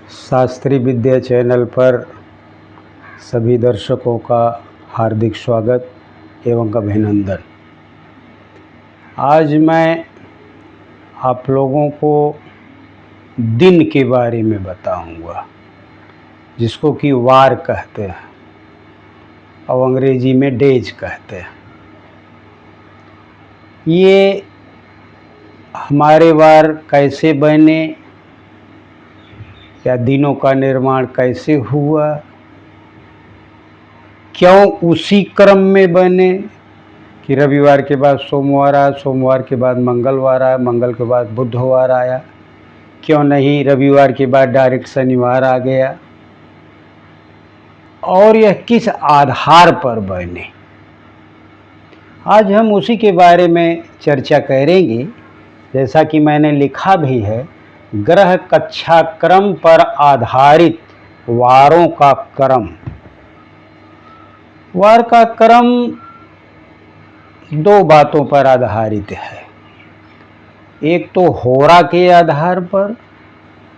शास्त्री विद्या channel पर सभी दर्शकों का हार्दिक स्वागत एवं अभिनंदन। आज मैं आप लोगों को दिन के बारे में बताऊंगा, जिसको कि वार कहते हैं और अंग्रेजी में डेज कहते हैं। ये हमारे वार कैसे बने या दिनों का निर्माण कैसे हुआ, क्यों उसी क्रम में बने कि रविवार के बाद सोमवार आया, सोमवार के बाद मंगलवार आया, मंगल के बाद बुधवार आया, क्यों नहीं रविवार के बाद डायरेक्ट शनिवार आ गया, और यह किस आधार पर बने। आज हम उसी के बारे में चर्चा करेंगे। जैसा कि मैंने लिखा भी है, ग्रह कक्षा क्रम पर आधारित वारों का क्रम। वार का क्रम दो बातों पर आधारित है, एक तो होरा के आधार पर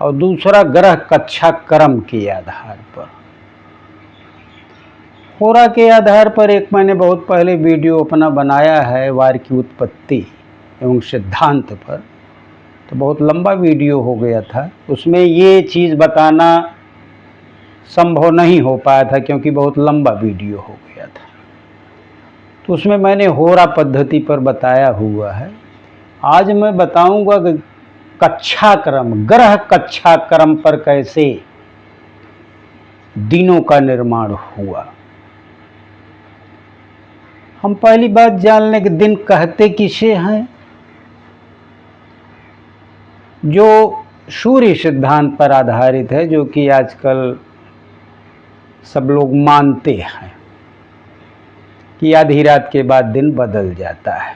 और दूसरा ग्रह कक्षा क्रम के आधार पर। होरा के आधार पर एक मैंने बहुत पहले वीडियो अपना बनाया है वार की उत्पत्ति एवं सिद्धांत पर, तो बहुत लंबा वीडियो हो गया था। उसमें ये चीज़ बताना संभव नहीं हो पाया था क्योंकि बहुत लंबा वीडियो हो गया था। तो उसमें मैंने होरा पद्धति पर बताया हुआ है। आज मैं बताऊंगा कि कक्षा क्रम, ग्रह कक्षा क्रम पर कैसे दिनों का निर्माण हुआ। हम पहली बात जान लें कि दिन कहते किसे हैं। जो सूर्य सिद्धांत पर आधारित है, जो कि आजकल सब लोग मानते हैं कि आधी रात के बाद दिन बदल जाता है।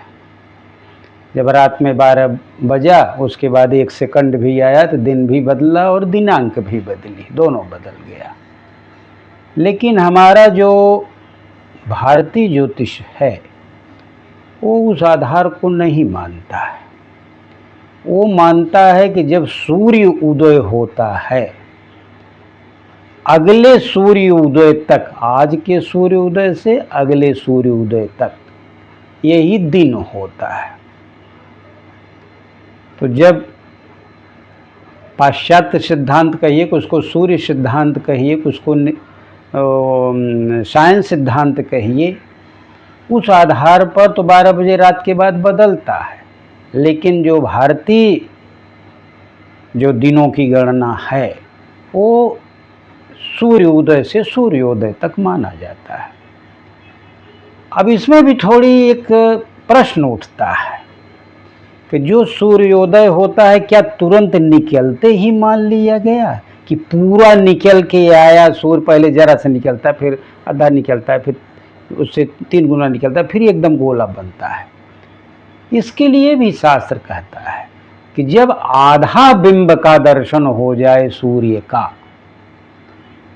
जब रात में 12 बजा उसके बाद 1 सेकंड भी आया तो दिन भी बदला और दिनांक भी बदली, दोनों बदल गया। लेकिन हमारा जो भारतीय ज्योतिष है वो उस आधार को नहीं मानता है। वो मानता है कि जब सूर्य उदय होता है, अगले सूर्य उदय तक, आज के सूर्य उदय से अगले सूर्य उदय तक यही दिन होता है। तो जब पाश्चात्य सिद्धांत कहिए, उसको सूर्य सिद्धांत कहिए, उसको साइंस सिद्धांत कहिए, उस आधार पर तो 12 बजे रात के बाद बदलता है। लेकिन जो भारतीय जो दिनों की गणना है वो सूर्य उदय से सूर्योदय तक माना जाता है। अब इसमें भी थोड़ी एक प्रश्न उठता है कि जो सूर्योदय होता है क्या तुरंत निकलते ही मान लिया गया कि पूरा निकल के आया सूर्य? पहले जरा सा निकलता है, फिर आधा निकलता है, फिर उससे 3 गुना निकलता है, फिर एकदम गोला बनता है। इसके लिए भी शास्त्र कहता है कि जब आधा बिंब का दर्शन हो जाए सूर्य का,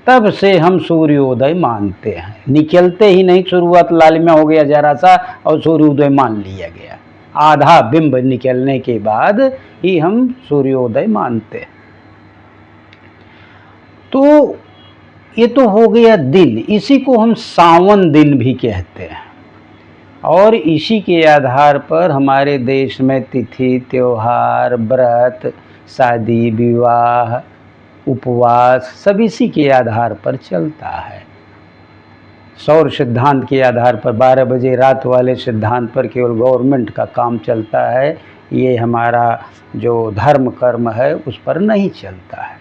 तब से हम सूर्योदय मानते हैं। निकलते ही नहीं, शुरुआत लालिमा हो गया जरा सा और सूर्योदय मान लिया गया। आधा बिंब निकलने के बाद ही हम सूर्योदय मानते हैं। तो ये तो हो गया दिन, इसी को हम सावन दिन भी कहते हैं। और इसी के आधार पर हमारे देश में तिथि, त्योहार, व्रत, शादी, विवाह, उपवास सब इसी के आधार पर चलता है। सौर सिद्धांत के आधार पर 12 बजे रात वाले सिद्धांत पर केवल गवर्नमेंट का काम चलता है। ये हमारा जो धर्म कर्म है उस पर नहीं चलता है।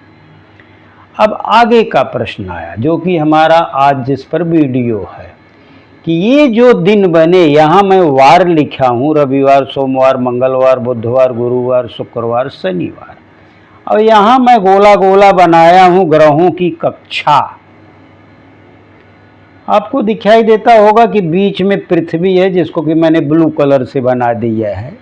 अब आगे का प्रश्न आया, जो कि हमारा आज जिस पर वीडियो है, कि ये जो दिन बने, यहाँ मैं वार लिखा हूँ रविवार, सोमवार, मंगलवार, बुधवार, गुरुवार, शुक्रवार, शनिवार, और यहाँ मैं गोला गोला बनाया हूँ ग्रहों की कक्षा। आपको दिखाई देता होगा कि बीच में पृथ्वी है, जिसको कि मैंने ब्लू कलर से बना दिया है।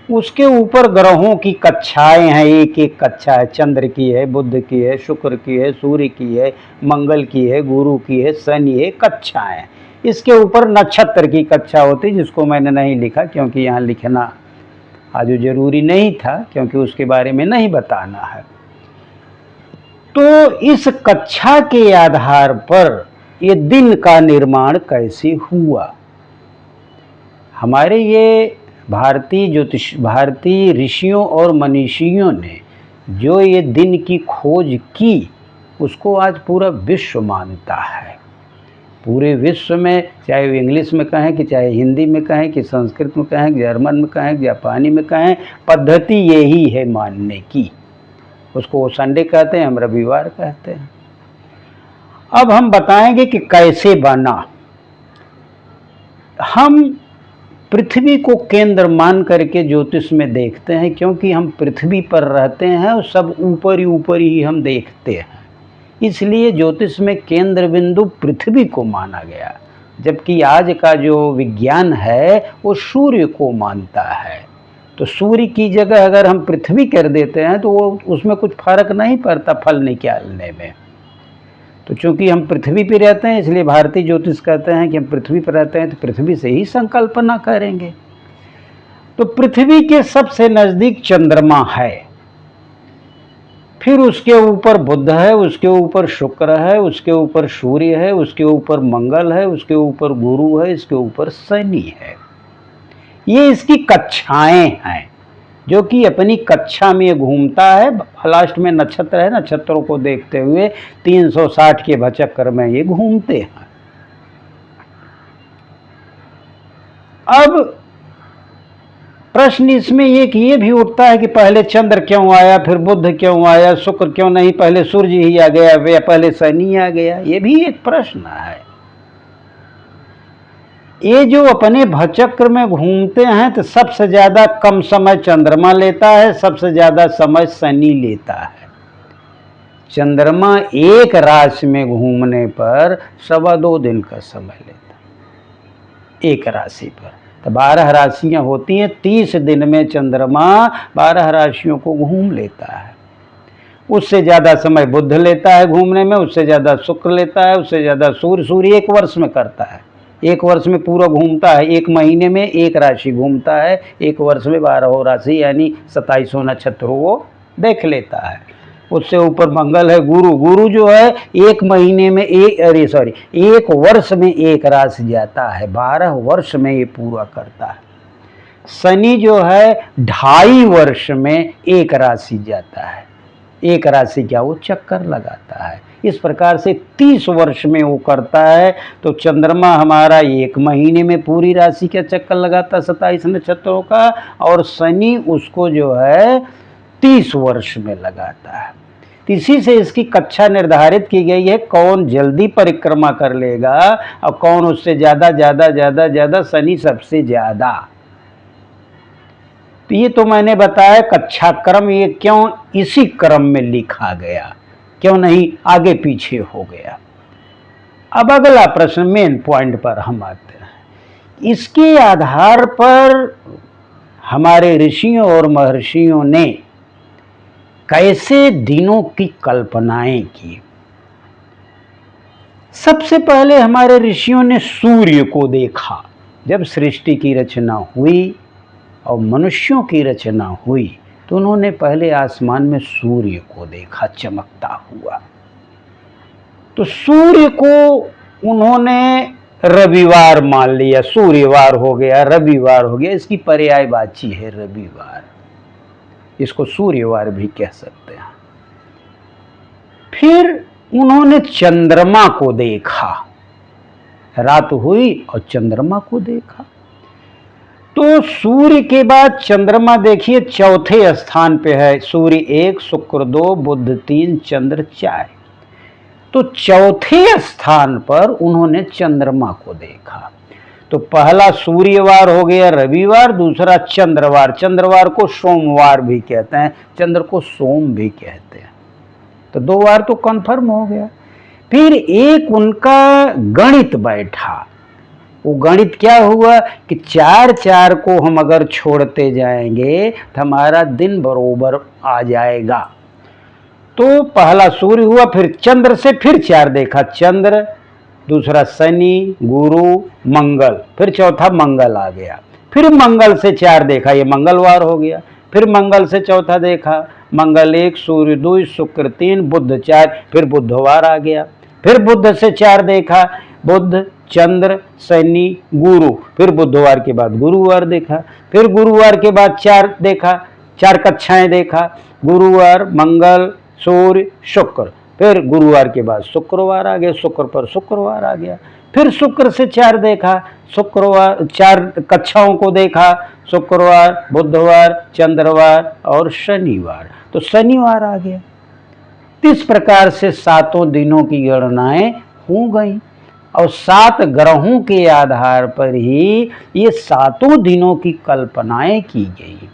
उसके ऊपर ग्रहों की कक्षाएं हैं, एक एक कक्षा है। चंद्र की है, बुध की है, शुक्र की है, सूर्य की है, मंगल की है, गुरु की है, शनि है, कक्षाएं। इसके ऊपर नक्षत्र की कक्षा होती, जिसको मैंने नहीं लिखा क्योंकि यहाँ लिखना आज जरूरी नहीं था, क्योंकि उसके बारे में नहीं बताना है। तो इस कक्षा के आधार पर ये दिन का निर्माण कैसे हुआ? हमारे ये भारतीय ऋषियों और मनीषियों ने जो ये दिन की खोज की, उसको आज पूरा विश्व मानता है। पूरे विश्व में, चाहे वो इंग्लिश में कहें कि चाहे हिंदी में कहें कि संस्कृत में कहें, जर्मन में कहें, जापानी में कहें, पद्धति यही है मानने की। उसको वो संडे कहते हैं, हम रविवार कहते हैं। अब हम बताएंगे कि कैसे बना। हम पृथ्वी को केंद्र मान करके ज्योतिष में देखते हैं, क्योंकि हम पृथ्वी पर रहते हैं और सब ऊपर ही हम देखते हैं। इसलिए ज्योतिष में केंद्र बिंदु पृथ्वी को माना गया, जबकि आज का जो विज्ञान है वो सूर्य को मानता है। तो सूर्य की जगह अगर हम पृथ्वी कर देते हैं तो वो उसमें कुछ फर्क नहीं पड़ता फल निकालने में। तो चूंकि हम पृथ्वी पर रहते हैं, इसलिए भारतीय ज्योतिष कहते हैं कि हम पृथ्वी पर रहते हैं तो पृथ्वी से ही संकल्पना करेंगे। तो पृथ्वी के सबसे नज़दीक चंद्रमा है, फिर उसके ऊपर बुध है, उसके ऊपर शुक्र है, उसके ऊपर सूर्य है, उसके ऊपर मंगल है, उसके ऊपर गुरु है, इसके ऊपर शनि है। ये इसकी कक्षाएं हैं, जो कि अपनी कक्षा में घूमता है। लास्ट में नक्षत्र है, नक्षत्रों को देखते हुए 360 के भचक्र में ये घूमते हैं। अब प्रश्न इसमें ये भी उठता है कि पहले चंद्र क्यों आया, फिर बुध क्यों आया, शुक्र क्यों नहीं, पहले सूर्य ही आ गया या पहले शनि आ गया? ये भी एक प्रश्न है। ये जो अपने भचक्र में घूमते हैं तो सबसे ज्यादा कम समय चंद्रमा लेता है, सबसे ज्यादा समय शनि लेता है। चंद्रमा एक राशि में घूमने पर 2.25 दिन का समय लेता है एक राशि पर। तो 12 राशियां होती हैं, 30 दिन में चंद्रमा 12 राशियों को घूम लेता है। उससे ज़्यादा समय बुध लेता है घूमने में, उससे ज़्यादा शुक्र लेता है, उससे ज़्यादा सूर्य 1 वर्ष में करता है। 1 वर्ष में पूरा घूमता है, 1 महीने में 1 राशि घूमता है, 1 वर्ष में 12 राशि यानी 27 नक्षत्रों को देख लेता है। उससे ऊपर मंगल है, गुरु जो है 1 महीने में 1 वर्ष में 1 राशि जाता है, 12 वर्ष में ये पूरा करता है। शनि जो है 2.5 वर्ष में 1 राशि जाता है, 1 राशि क्या वो चक्कर लगाता है। इस प्रकार से 30 वर्ष में वो करता है। तो चंद्रमा हमारा 1 महीने में पूरी राशि का चक्कर लगाता है 27 नक्षत्रों का, और शनि उसको जो है 30 वर्ष में लगाता है। इसी से इसकी कक्षा निर्धारित की गई है, कौन जल्दी परिक्रमा कर लेगा और कौन उससे ज़्यादा, शनि सबसे ज़्यादा। तो ये तो मैंने बताया कक्षा क्रम, ये क्यों इसी क्रम में लिखा गया, क्यों नहीं आगे पीछे हो गया। अब अगला प्रश्न, मेन पॉइंट पर हम आते हैं। इसके आधार पर हमारे ऋषियों और महर्षियों ने कैसे दिनों की कल्पनाएं की। सबसे पहले हमारे ऋषियों ने सूर्य को देखा। जब सृष्टि की रचना हुई और मनुष्यों की रचना हुई तो उन्होंने पहले आसमान में सूर्य को देखा चमकता हुआ। तो सूर्य को उन्होंने रविवार मान लिया, सूर्यवार हो गया, रविवार हो गया, इसकी पर्यायवाची है रविवार, इसको सूर्यवार भी कह सकते हैं। फिर उन्होंने चंद्रमा को देखा, रात हुई और चंद्रमा को देखा। तो सूर्य के बाद चंद्रमा देखिए चौथे स्थान पे है, सूर्य 1, शुक्र 2, बुध 3, चंद्र 4। तो चौथे स्थान पर उन्होंने चंद्रमा को देखा। तो पहला सूर्यवार हो गया रविवार, दूसरा चंद्रवार, चंद्रवार को सोमवार भी कहते हैं, चंद्र को सोम भी कहते हैं। तो 2 बार तो कंफर्म हो गया। फिर एक उनका गणित बैठा। वो गणित क्या हुआ कि 4 को हम अगर छोड़ते जाएंगे तो हमारा दिन बरोबर आ जाएगा। तो पहला सूर्य हुआ, फिर चंद्र से फिर 4 देखा, चंद्र, दूसरा शनि, गुरु, मंगल, फिर चौथा मंगल आ गया। फिर मंगल से 4 देखा, ये मंगलवार हो गया। फिर मंगल से चौथा देखा मंगल 1, सूर्य 2, शुक्र 3, बुध 4, फिर बुधवार आ गया। फिर बुध से 4 देखा, बुध, चंद्र, शनि, गुरु, फिर बुधवार के बाद गुरुवार देखा, फिर गुरुवार के बाद 4 देखा, 4 कक्षाएं देखा, गुरुवार, मंगल, सूर्य, शुक्र, फिर गुरुवार के बाद शुक्रवार आ गया, शुक्र पर शुक्रवार आ गया, फिर शुक्र से 4 देखा, शुक्रवार 4 कक्षाओं को देखा, शुक्रवार, बुधवार, चंद्रवार और शनिवार, तो शनिवार आ गया। इस प्रकार से 7 दिनों की गणनाएं हो गई और 7 ग्रहों के आधार पर ही ये 7 दिनों की कल्पनाएं की गई।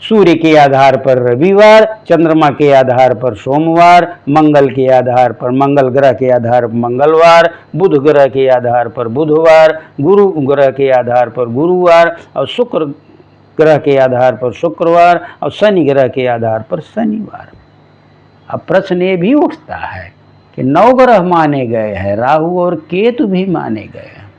सूर्य के आधार पर रविवार, चंद्रमा के आधार पर सोमवार, मंगल के आधार पर मंगल ग्रह के आधार पर मंगलवार, बुध ग्रह के आधार पर बुधवार, गुरु ग्रह के आधार पर गुरुवार और शुक्र ग्रह के आधार पर शुक्रवार और शनि ग्रह के आधार पर शनिवार। अब प्रश्न ये भी उठता है कि 9 ग्रह माने गए हैं, राहु और केतु भी माने गए हैं,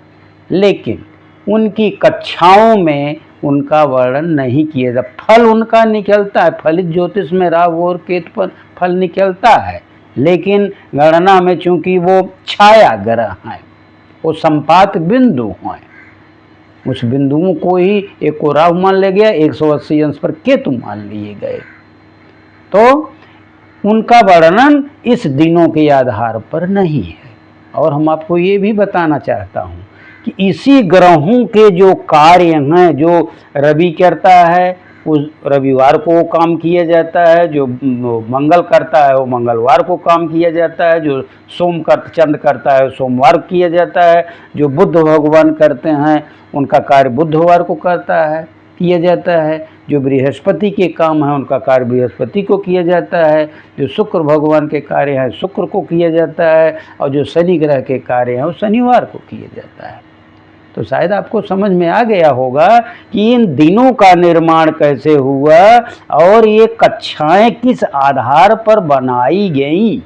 लेकिन उनकी कक्षाओं में उनका वर्णन नहीं किया जाता। फल उनका निकलता है, फलित ज्योतिष में राहु और केतु पर फल निकलता है, लेकिन गणना में चूंकि वो छाया ग्रह हैं, वो संपात बिंदु हैं, उस बिंदुओं को ही एक को राहु मान लिया गया, 180 अंश पर केतु मान लिए गए, तो उनका वर्णन इस दिनों के आधार पर नहीं है। और हम आपको ये भी बताना चाहता हूँ कि इसी ग्रहों के जो कार्य हैं, जो रवि करता है उस रविवार को वो काम किया जाता है, जो मंगल करता है वो मंगलवार को काम किया जाता है, जो चंद्र करता है सोमवार किया जाता है, जो बुध भगवान करते हैं उनका कार्य बुधवार को किया जाता है, जो बृहस्पति के काम है उनका कार्य बृहस्पति को किया जाता है, जो शुक्र भगवान के कार्य हैं शुक्र को किया जाता है, और जो शनि ग्रह के कार्य हैं वो शनिवार को किया जाता है। तो शायद आपको समझ में आ गया होगा कि इन दिनों का निर्माण कैसे हुआ और ये कक्षाएं किस आधार पर बनाई गई।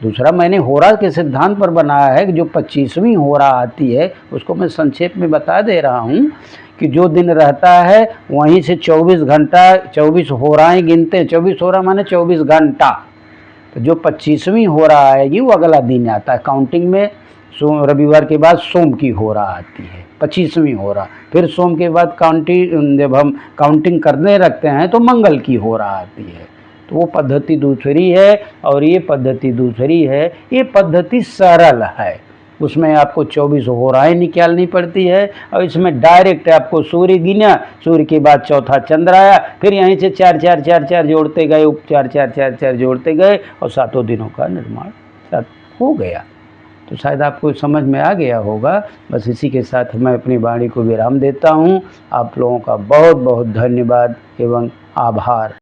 दूसरा, मैंने होरा के सिद्धांत पर बनाया है कि जो 25वीं होरा आती है उसको मैं संक्षेप में बता दे रहा हूँ कि जो दिन रहता है वहीं से 24 घंटा 24 होराएं गिनते हैं। 24 होरा माने 24 घंटा, तो जो 25वीं होरा आएगी वो अगला दिन आता है। काउंटिंग में रविवार के बाद सोम की होरा आती है 25वीं होरा, फिर सोम के बाद जब हम काउंटिंग करने रखते हैं तो मंगल की होरा आती है। तो वो पद्धति दूसरी है और ये पद्धति दूसरी है। ये पद्धति सरल है, उसमें आपको 24 होराएं निकालनी पड़ती है और इसमें डायरेक्ट आपको सूर्य गिना, सूर्य के बाद चौथा चंद्र आया, फिर यहीं से 4 4 4 4 जोड़ते गए, 4 4 4 4 जोड़ते गए और 7 दिनों का निर्माण हो गया। तो शायद आपको समझ में आ गया होगा। बस इसी के साथ मैं अपनी वाणी को विराम देता हूँ। आप लोगों का बहुत बहुत धन्यवाद एवं आभार।